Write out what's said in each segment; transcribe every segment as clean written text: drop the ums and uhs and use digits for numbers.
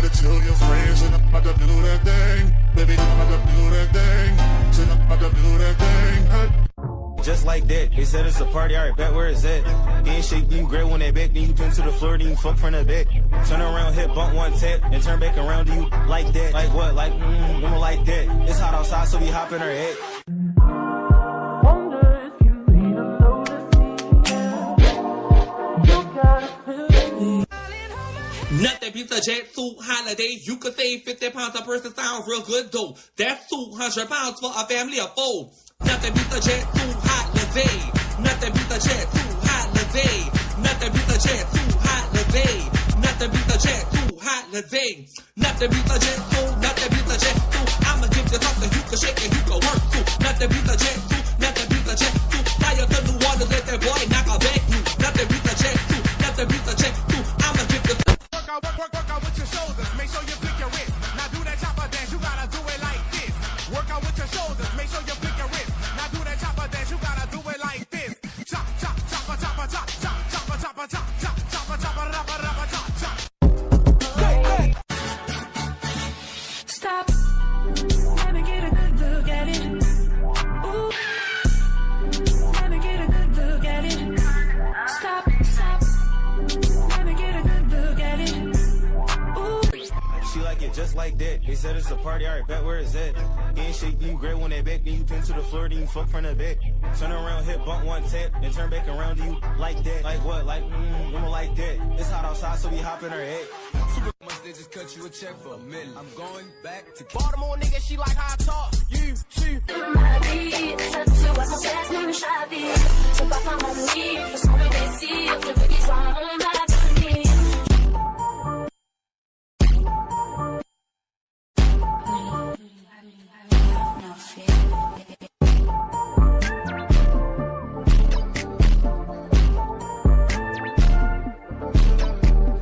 better tell your friends and I'm about to do that thing. Baby, I'm about to do that thing. Said I'm about to do that thing. Hey. Just like that, they said it's a party, alright, bet where it's at. Getting shake, you grab on that back, then you pin to the floor, then you fuck from the back. Turn around, hit, bump one tap, and turn back around, do you like that? Like what? Like, woman like that. It's hot outside, so we hop in her head. Nothing beats a jet suit holiday. You could save 50 pounds a person, sounds real good though. That's 200 pounds for a family of 4. Nothing beats a jet suit holiday. Nothing beats a jet suit holiday. Nothing beats a jet suit holiday. Nothing beats a jet suit holiday. Nothing beats a jet suit. Nothing beats a jet suit. I'ma give you something you can shake and you can work to. Nothing beats a jet suit. Nothing beats a jet suit. Fire to New Orleans, let that boy knock a back you. Nothing beats a jet suit. Nothing beats a jet suit. I'ma give you. Work out with your shoulders, make sure you flick your wrist. Now do that chopper dance, you gotta do it like this. Work out with your shoulders, make sure you flick your wrist. Now do that chopper dance, you gotta do it like this. Chop, chop, chopper, chopper, chop, chop, chopper, chopper, chop, chop, chopper, chopper, rapper, rapper, chop, chop. Stop, let me get a good look at it. Ooh, let me get a good look at it. Stop, stop, let me get a good look at it. She like it just like that. They said it's a party, alright, bet where it's at. Getting shake, you grab on that back, then you pin to the floor, then you fuck from the back. Turn around, hit, bump one tap, and turn back around, do you like that? Like what? Like, woman like that. It's hot outside, so we hop in her head. Super much, they just cut you a check for $1 million. I'm going back to Baltimore, nigga, she like how I talk. You, she. Ma vie, ça te voit sans cesse me chavir. Je pars pas m'ennuyer, je sens le désir, je veux qu'ils soient mon avenir.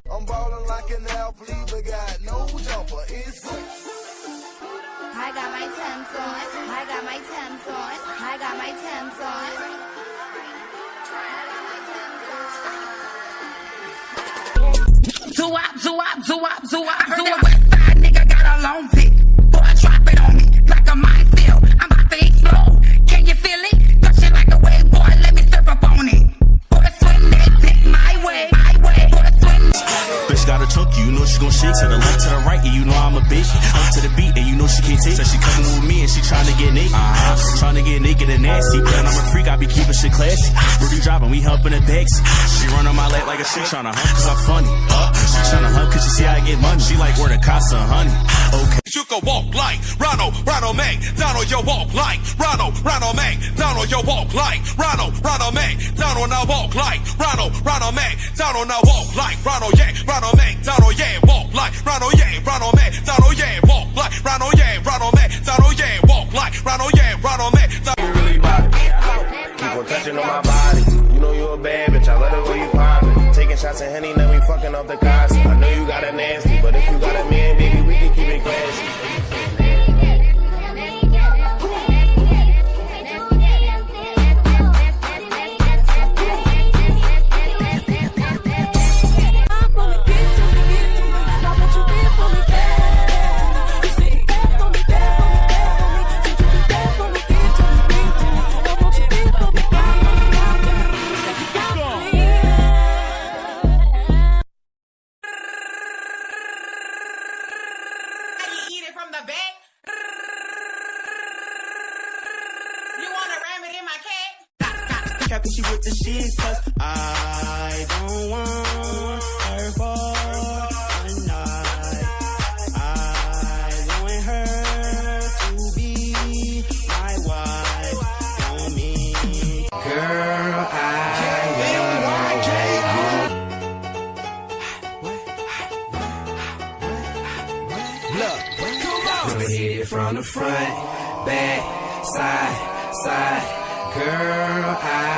I'm ballin' like an athlete, but got no jumper. It's I got my Temps on. I got my Temps on. I got my Temps on. Zoo-wop, zoo-wop, zoo-wop, zoo-wop. Heard that west side nigga got a long dick. Boy, drop it on me like a minefield. I'm about to explode. Can you feel it? Gushing like a wave, boy, let me surf up on it. Boy, swing that dick my way, my way. Boy, swing that. Bitch got a chunky, you know she gon' shake. To the left, to the right, and you know I'm a bitch. Up to the beat, and you know she can't take. So she coming with me, and she tryna get naked. Tryna get naked and nasty. But I'm a freak, I be keeping shit classy. Rudy dropping, we humping the bags. She run on my leg like a shit. Tryna hump, cause I'm funny. She tryna hump, cause she see I get money. She like where the casa, honey. Okay. You can walk like Ronald Mac, Donald, you walk like Ronald Mac, Donald, you walk like Ronald Mac, Donald, now walk like Ronald Mac, Donald, now walk like Ronald Mac, Donald, yeah, walk like Ronald Mac, Donald, yeah, walk like Ronald Mac, Donald, yeah, walk like Ronald Mac. You really body. Keep on touching on my body. You know you a bad bitch, I love the way you poppin'. Taking shots of Henny, now we fucking off the cars. I know you got it nasty, but if you got a man, baby, we can keep it classy. Captain, she with the shit, cause I don't want her for a night. I want her to be my wife, on me. Girl, Look, hit it from the front, back, side, side. Girl, I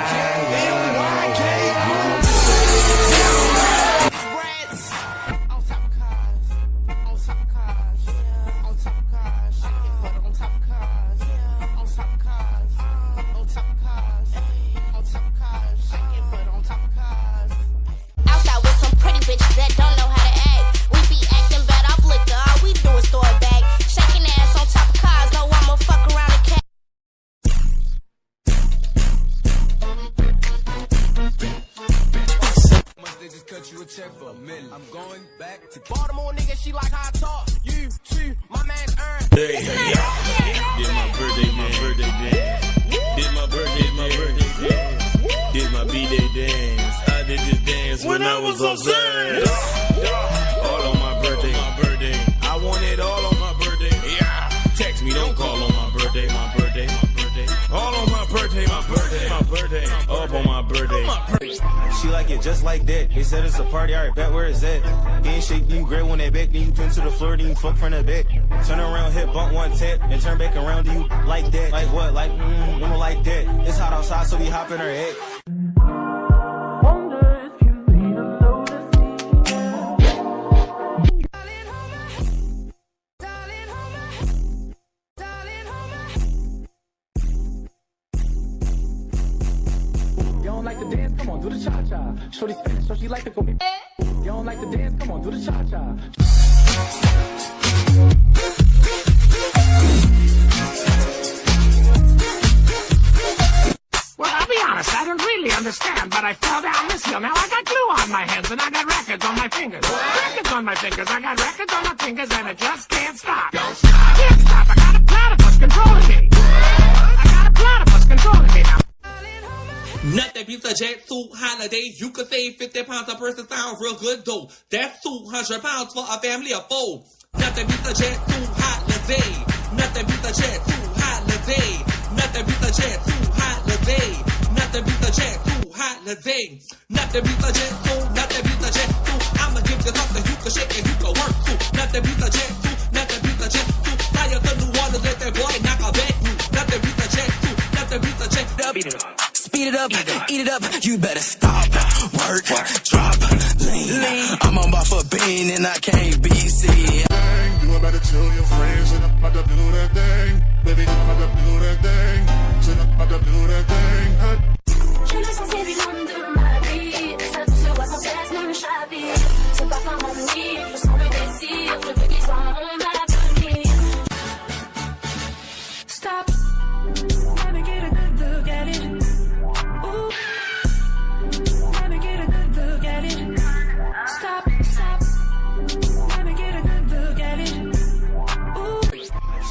Outside with some pretty bitches that don't know how to act. We be acting bad off back to Baltimore, nigga. She like how I talk. You too, my man's earned. Hey, did my birthday dance. Did my birthday dance. Did my B-day dance. I did this dance when I was upset. All on my birthday. I want it all on my birthday. Yeah. Text me, don't call on my birthday. All on my birthday. Up on my birthday. She like it just like that. They said it's a party, alright, bet where it's at. Getting shake, then you grab when they back, then you pin to the floor, then you fuck from the back. Turn around, hit, bump one tap, and turn back around, do you like that? Like what? Like, you know, like that. It's hot outside, so we hop in her head. Like the dance, come on, do the cha-cha. Shorty Spanish, so she like to go. You don't like the dance, come on, do the cha-cha. Well, I'll be honest, I don't really understand, but I fell down this hill. Now I got glue on my hands and I got records on my fingers. Records on my fingers, I got records on my fingers and I just can't stop. Don't stop. I can't stop, I got a platypus controlling me. I got a platypus controlling me now. Nothing beats a jet suit holiday. You could save 50 pounds a person, sound real good though. That's 200 pounds for a family of 4. Nothing beats a jet suit holiday. Nothing beats a jet suit holiday. Nothing beats a jet suit holiday. Nothing beats a jet suit holiday. Nothing beats a jet suit. Nothing beats a jet suit. I'ma give you something you can shake and you can work too. Nothing beats a jet suit. Nothing beats a jet suit. Fly to New Orleans, let that boy knock a back you. Nothing beats a jet suit. Nothing beats a jet suit. Speed it up, eat it up, you better stop, work, drop, lean. I'm on my for bean and I can't be seen. You better tell your friends and I'm about to do that thing. Baby, I'm about to do that thing. Said I'm about to do that thing. Je le sentais vivant de ma vie. Ça tout se voit sans cesse, même chavir. C'est pas fin mon nid, je sens le désir. Je veux qu'il soit mon avenir. Stop, let me get a good look at it. Let me get a good look at it. Stop, let me get a good look at it.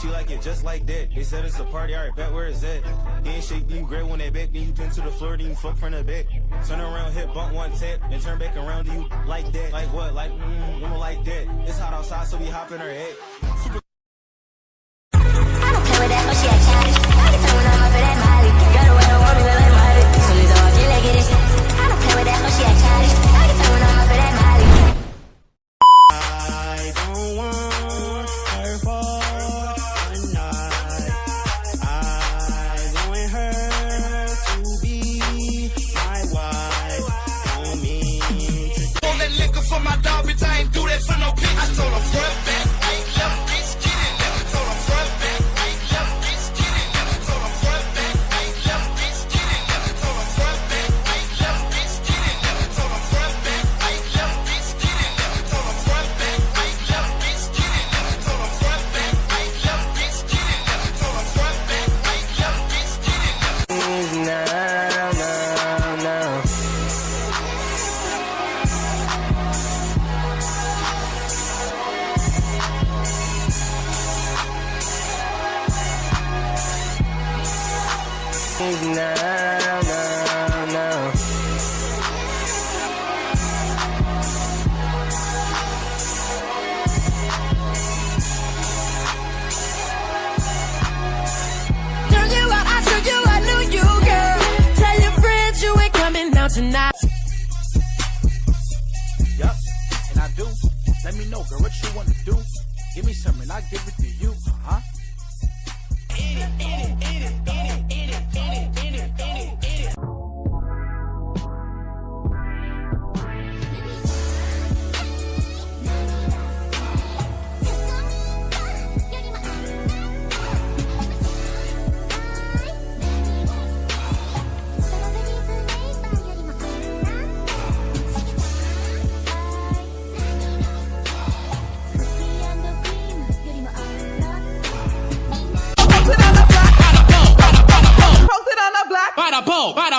She like it just like that. They said it's a party, alright, bet where it's at. Getting shake, then you grab when they back, then you pin to the floor, then you fuck from the back. Turn around, hit, bump one tap, and turn back around, do you like that? Like what? Like, you know, like that. It's hot outside, so we hop in her head. I don't care with that, but she act childish. I can turn when I'm up for that Molly. Got her where I want me, but like Molly. So let's all get like it. I don't care with that, but she act childish. I can turn when I'm up for that Molly. I don't want her for one night. I want her to be my wife. Don't mean to. All that liquor for my dog, bitch, I ain't do that for no bitch. I told her front, back, right, left, bitch, get in there. Told her front, back, right, left, bitch, get in there. Told her front, back, right, left, bitch, get in there. Told her front, back, right, left, bitch, get in there. Told her front, back, right, left, bitch, get in there. Told her front, back, right, left, bitch, get in there. Told her front, back, right, left, bitch, get in there. Told her front, back, right, left, bitch, get in there. Tonight. Yup, and I do. Let me know, girl, what you wanna do. Give me something, I'll give it to you.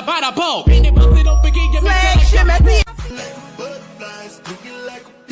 Bada boom. Flagship at the Butterflies, do you like a